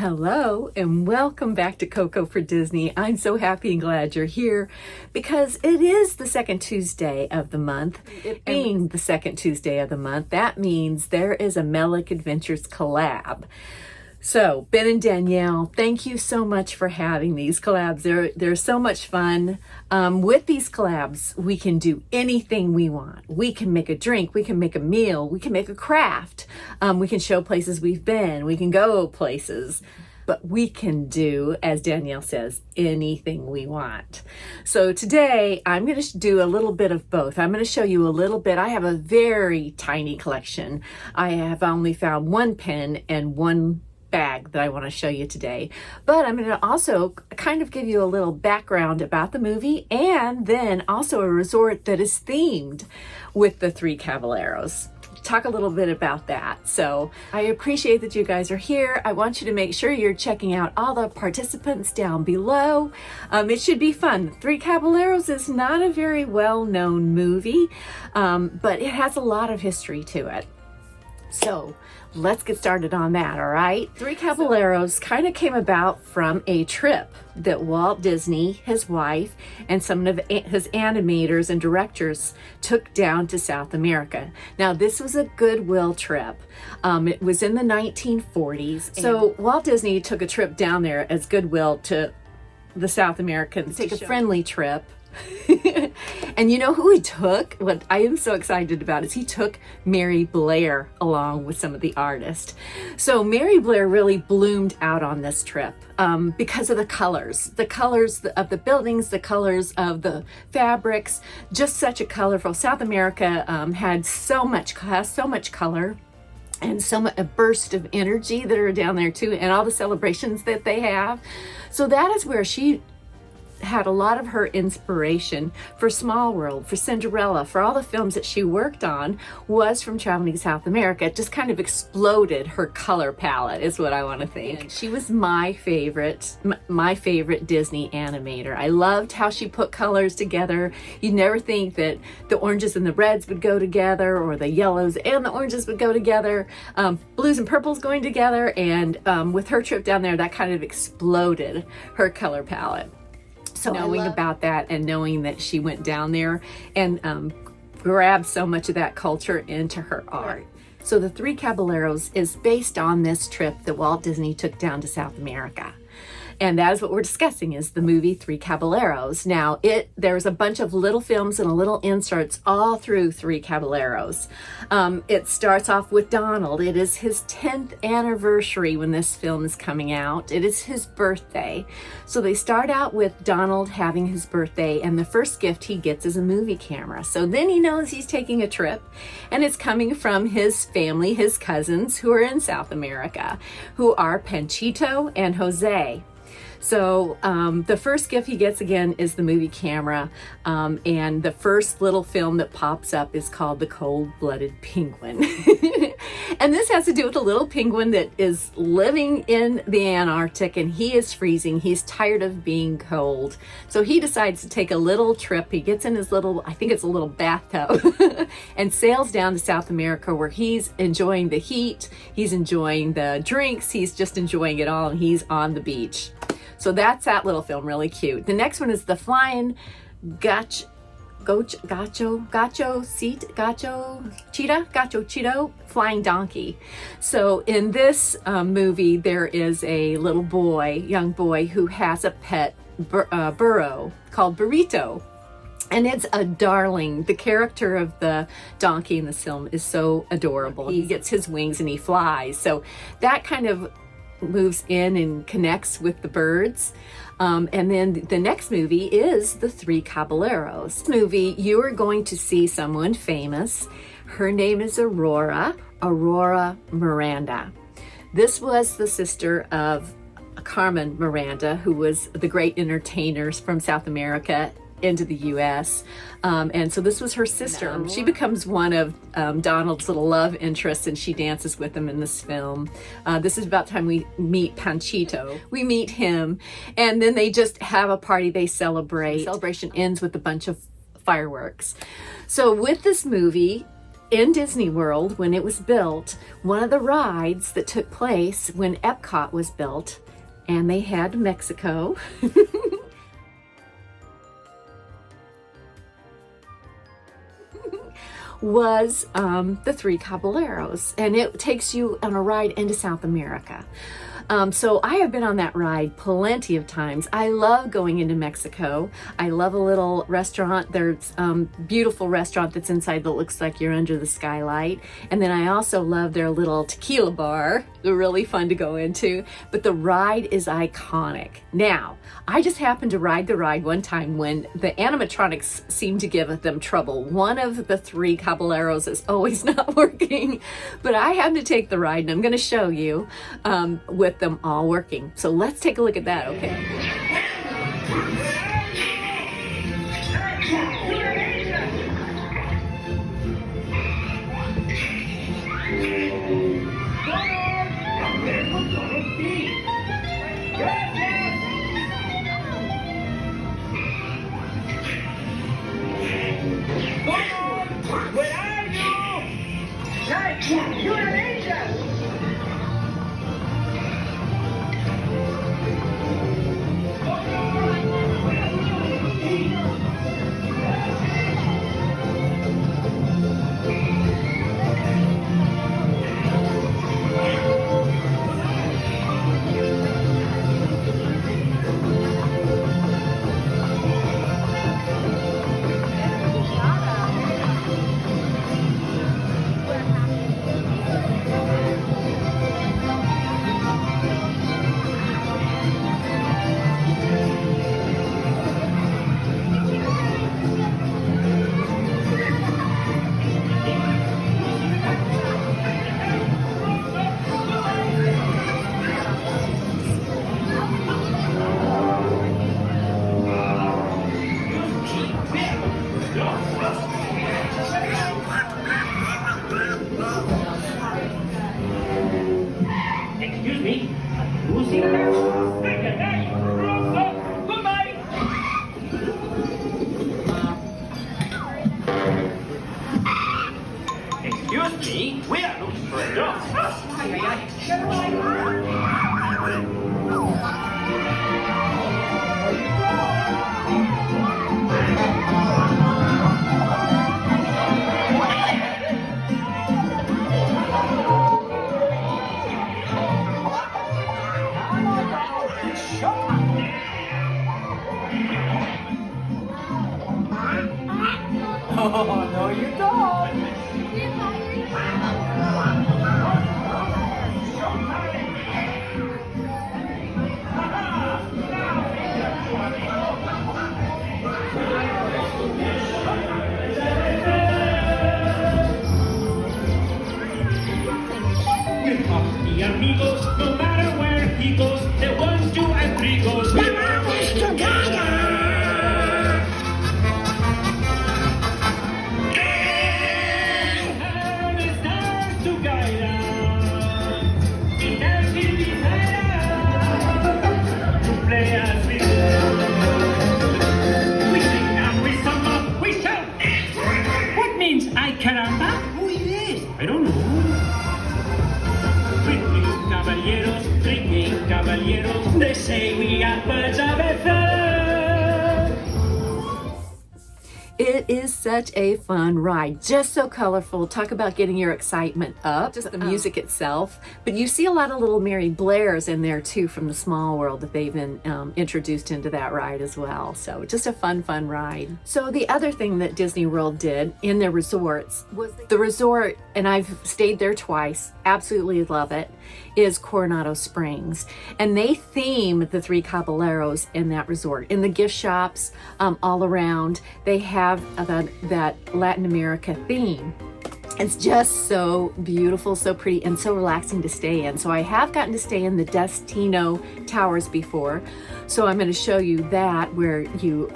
Hello and welcome back to Coco for Disney. I'm so happy and glad you're here because it is the second Tuesday of the month. It being the second Tuesday of the month, that means there is a Melick Adventures collab. So Ben and Danielle, thank you so much for having these collabs. They're so much fun. With these collabs, we can do anything we want. We can make a drink, we can make a meal, we can make a craft. We can show places we've been, we can go places. But we can do, as Danielle says, anything we want. So today I'm going to do a little bit of both. I'm going to show you a little bit. I have a very tiny collection. I have only found one pen and one bag that I want to show you today, but I'm going to also kind of give you a little background about the movie and then also a resort that is themed with the Three Caballeros. Talk a little bit about that. So I appreciate that you guys are here. I want you to make sure you're checking out all the participants down below. It should be fun. Three Caballeros is not a very well-known movie, but it has a lot of history to it. So let's get started on that, all right? Three Caballeros kind of came about from a trip that Walt Disney, his wife, and some of his animators and directors took down to South America. Now, this was a goodwill trip. It was in the 1940s. So Walt Disney took a trip down there as goodwill to the South Americans, take a friendly trip. And you know who he took? What I am so excited about is he took Mary Blair along with some of the artists. So Mary Blair really bloomed out on this trip because of the colors of the buildings, the colors of the fabrics, just such a colorful. South America has so much color and a burst of energy that are down there too, and all the celebrations that they have. So that is where she had a lot of her inspiration for Small World, for Cinderella, for all the films that she worked on was from traveling to South America. It just kind of exploded her color palette is what I want to think. She was my favorite Disney animator. I loved how she put colors together. You'd never think that the oranges and the reds would go together, or the yellows and the oranges would go together, blues and purples going together, and with her trip down there, that kind of exploded her color palette. So knowing about that and knowing that she went down there and grabbed so much of that culture into her art. So the Three Caballeros is based on this trip that Walt Disney took down to South America. And that is what we're discussing, is the movie Three Caballeros. Now, there's a bunch of little films and little inserts all through Three Caballeros. It starts off with Donald. It is his 10th anniversary when this film is coming out. It is his birthday. So they start out with Donald having his birthday, and the first gift he gets is a movie camera. So then he knows he's taking a trip, and it's coming from his family, his cousins, who are in South America, who are Panchito and Jose. So the first gift he gets again is the movie camera, and the first little film that pops up is called The Cold-Blooded Penguin. And this has to do with a little penguin that is living in the Antarctic, and he is freezing. He's tired of being cold. So he decides to take a little trip. He gets in his little, I think it's a little bathtub, and sails down to South America, where he's enjoying the heat, he's enjoying the drinks, he's just enjoying it all, and he's on the beach. So that's that little film, really cute. The next one is the Flying Cheetah, Flying Donkey. So in this movie, there is a young boy who has a pet burro called Burrito. And it's a darling. The character of the donkey in this film is so adorable. He gets his wings and he flies. So that kind of moves in and connects with the birds. And then the next movie is the Three Caballeros. This movie, you are going to see someone famous. Her name is Aurora Miranda. This was the sister of Carmen Miranda, who was the great entertainers from South America into the U.S. And so this was her sister. She becomes one of Donald's little love interests, and she dances with him in this film. This is about the time we meet Panchito. We meet him, and then they just have a party. They celebrate. The celebration ends with a bunch of fireworks. So with this movie, in Disney World, when it was built, one of the rides that took place when Epcot was built, and they had Mexico, was the Three Caballeros, and it takes you on a ride into South America. So I have been on that ride plenty of times. I love going into Mexico. I love a little restaurant. There's a beautiful restaurant that's inside that looks like you're under the skylight. And then I also love their little tequila bar. They're really fun to go into, but the ride is iconic. Now, I just happened to ride the ride one time when the animatronics seemed to give them trouble. One of the Three Caballeros is always not working, but I had to take the ride, and I'm going to show you with them all working. So let's take a look at that, okay? Where are you? Hey, you're an angel! Excuse me, who's in there? Goodbye! Excuse me, we are looking for a job. Oh, no, you don't. The amigos, no matter where he goes, the 1, 2, and 3 goes. We're always together. I don't know. Three caballeros, they say we are birds of a feather. It is such a fun ride, just so colorful. Talk about getting your excitement up, just the music itself. But you see a lot of little Mary Blairs in there too from the Small World that they've been introduced into that ride as well. So just a fun ride. So the other thing that Disney World did in their resorts was the resort, and I've stayed there twice, absolutely love it, is Coronado Springs. And they theme the Three Caballeros in that resort. In the gift shops all around, they have that Latin America theme. It's just so beautiful, so pretty, and so relaxing to stay in. So I have gotten to stay in the Destino Towers before. So I'm going to show you that where you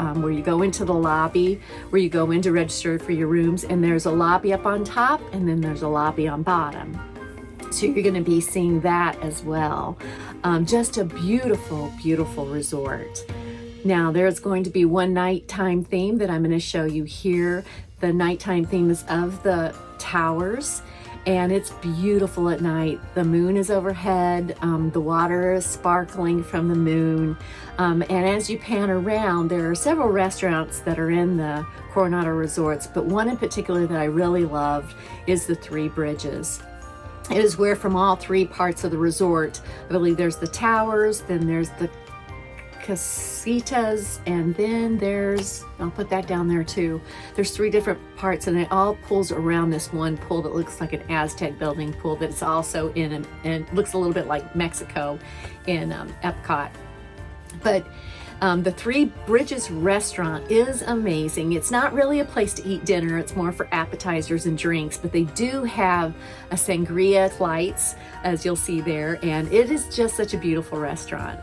go into the lobby, where you go in to register for your rooms, and there's a lobby up on top, and then there's a lobby on bottom. So you're going to be seeing that as well. Just a beautiful, beautiful resort. Now there's going to be one nighttime theme that I'm going to show you here. The nighttime themes of the towers, and it's beautiful at night. The moon is overhead, the water is sparkling from the moon, and as you pan around, there are several restaurants that are in the Coronado resorts, but one in particular that I really loved is the Three Bridges. It is where from all three parts of the resort, I believe there's the towers, then there's the casitas, and then there's, I'll put that down there too. There's three different parts, and it all pulls around this one pool that looks like an Aztec building pool that's also in, and looks a little bit like Mexico in Epcot. But the Three Bridges restaurant is amazing. It's not really a place to eat dinner. It's more for appetizers and drinks, but they do have a sangria flights, as you'll see there, and it is just such a beautiful restaurant.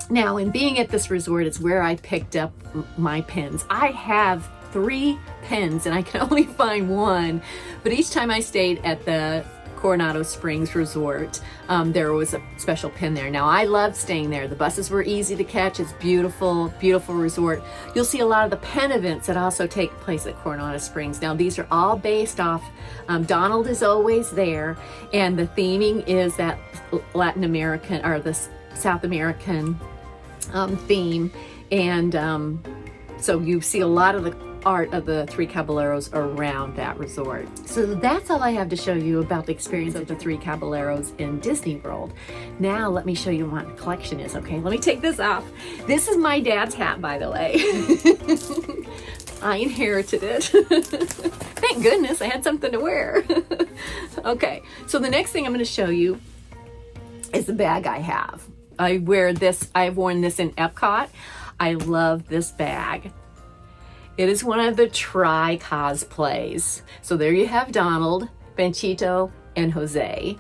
Now, in being at this resort, it's where I picked up my pins. I have 3 pins and I can only find one, but each time I stayed at the Coronado Springs Resort, there was a special pin there. Now, I loved staying there. The buses were easy to catch. It's beautiful, beautiful resort. You'll see a lot of the pen events that also take place at Coronado Springs. Now, these are all based off, Donald is always there, and the theming is that Latin American, or the South American theme, and so you see a lot of the art of the Three Caballeros around that resort. So that's all I have to show you about the experience of the Three Caballeros in Disney World. Now let me show you what my collection is, okay? Let me take this off. This is my dad's hat, by the way. I inherited it. Thank goodness I had something to wear. Okay, so the next thing I'm going to show you is the bag I have. I wear this, I've worn this in Epcot. I love this bag. It is one of the Try cosplays. So there you have Donald, Benchito, and Jose.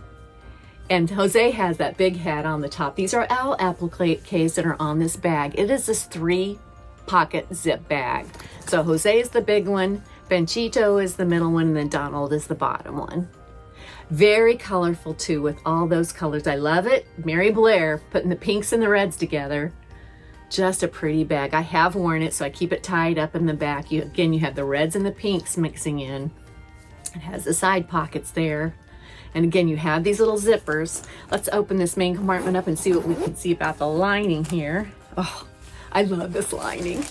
And Jose has that big hat on the top. These are all appliques that are on this bag. It is this 3-pocket zip bag. So Jose is the big one, Benchito is the middle one, and then Donald is the bottom one. Very colorful too, with all those colors. I love it. Mary Blair putting the pinks and the reds together. Just a pretty bag. I have worn it, so I keep it tied up in the back. Again, you have the reds and the pinks mixing in. It has the side pockets there. And again, you have these little zippers. Let's open this main compartment up and see what we can see about the lining here. Oh, I love this lining.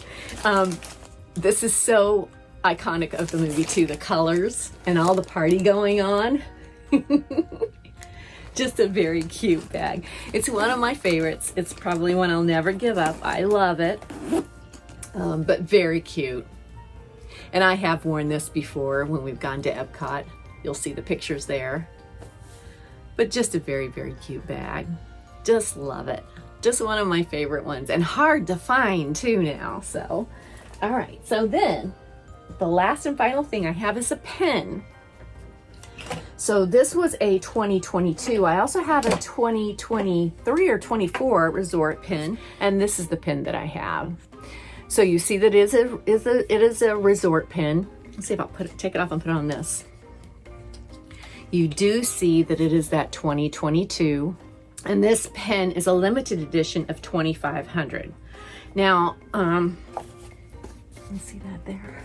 This is so iconic of the movie too, the colors and all the party going on. Just a very cute bag. It's one of my favorites. It's probably one I'll never give up. I love it, but very cute. And I have worn this before when we've gone to Epcot. You'll see the pictures there. But just a very, very cute bag. Just love it. Just one of my favorite ones, and hard to find too now. So, all right. So then the last and final thing I have is a pen. So this was a 2022. I also have a 2023 or 24 resort pin, and this is the pin that I have. So you see that it is a resort pin. Let's see if I'll take it off and put it on this. You do see that it is that 2022, and this pen is a limited edition of 2,500. Now, let's see that there.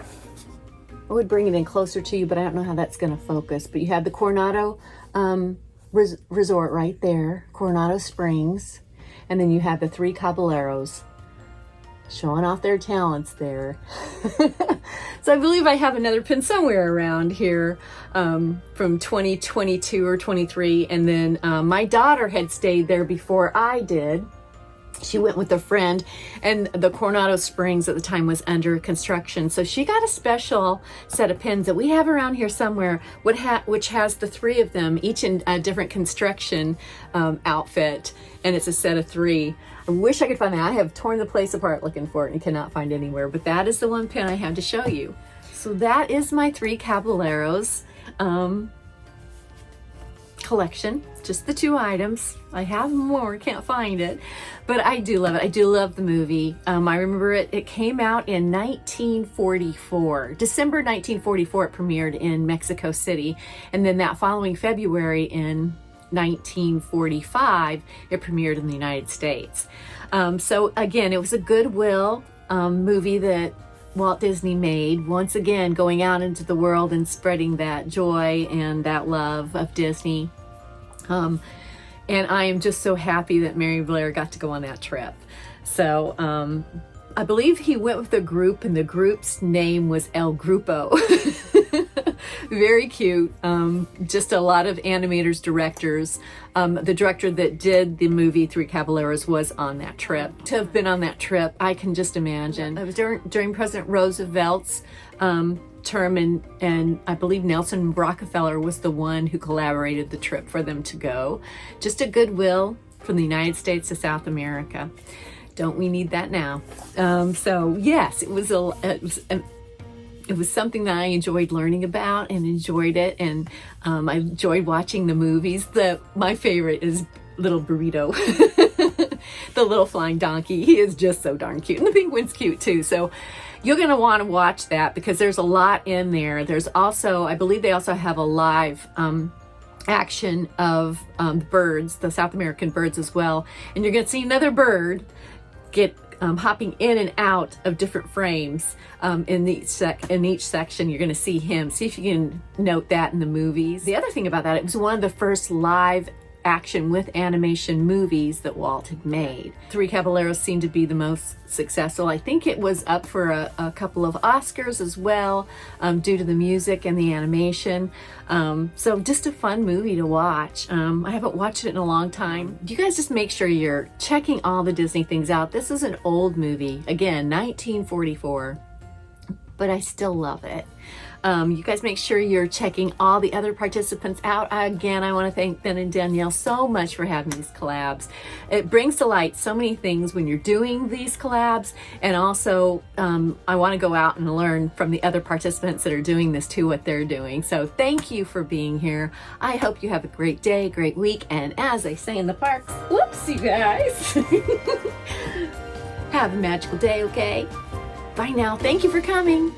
I would bring it in closer to you, but I don't know how that's going to focus. But you have the Coronado Resort right there, Coronado Springs. And then you have the Three Caballeros showing off their talents there. So I believe I have another pin somewhere around here from 2022 or 23. And then my daughter had stayed there before I did. She went with a friend, and the Coronado Springs at the time was under construction. So she got a special set of pins that we have around here somewhere, which has the 3 of them, each in a different construction outfit. And it's a set of 3. I wish I could find that. I have torn the place apart looking for it and cannot find it anywhere, but that is the one pin I have to show you. So that is my Three Caballeros collection, just the 2 items. I have more, can't find it, but I do love it. I do love the movie. I remember it came out in 1944, December 1944. It premiered in Mexico City, and then that following February in 1945 it premiered in the United States. So again, it was a Goodwill movie that Walt Disney made, once again going out into the world and spreading that joy and that love of Disney. And I am just so happy that Mary Blair got to go on that trip. So I believe he went with a group, and the group's name was El Grupo. Very cute. Just a lot of animators, directors. The director that did the movie Three Caballeros was on that trip. To have been on that trip, I can just imagine. It was during President Roosevelt's term, and I believe Nelson Rockefeller was the one who collaborated the trip for them to go. Just a goodwill from the United States to South America. Don't we need that now? So yes, it was something that I enjoyed learning about and enjoyed it, and I enjoyed watching the movies. My favorite is Little Burrito, the little flying donkey. He is just so darn cute, and the penguin's cute too. So you're going to want to watch that because there's a lot in there. There's also, I believe they also have a live action of birds, the South American birds as well, and you're going to see another bird get hopping in and out of different frames in each section. You're going to see him. See if you can note that in the movies. The other thing about that, it was one of the first live action with animation movies that Walt had made. Three Caballeros seemed to be the most successful. I think it was up for a couple of Oscars as well, due to the music and the animation. So just a fun movie to watch. I haven't watched it in a long time. You guys just make sure you're checking all the Disney things out. This is an old movie, again, 1944, but I still love it. You guys make sure you're checking all the other participants out. Again, I want to thank Ben and Danielle so much for having these collabs. It brings to light so many things when you're doing these collabs, and also I want to go out and learn from the other participants that are doing this too, what they're doing. So thank you for being here. I hope you have a great day, great week, and as they say in the parks, whoops, you guys. Have a magical day, okay? Bye now. Thank you for coming.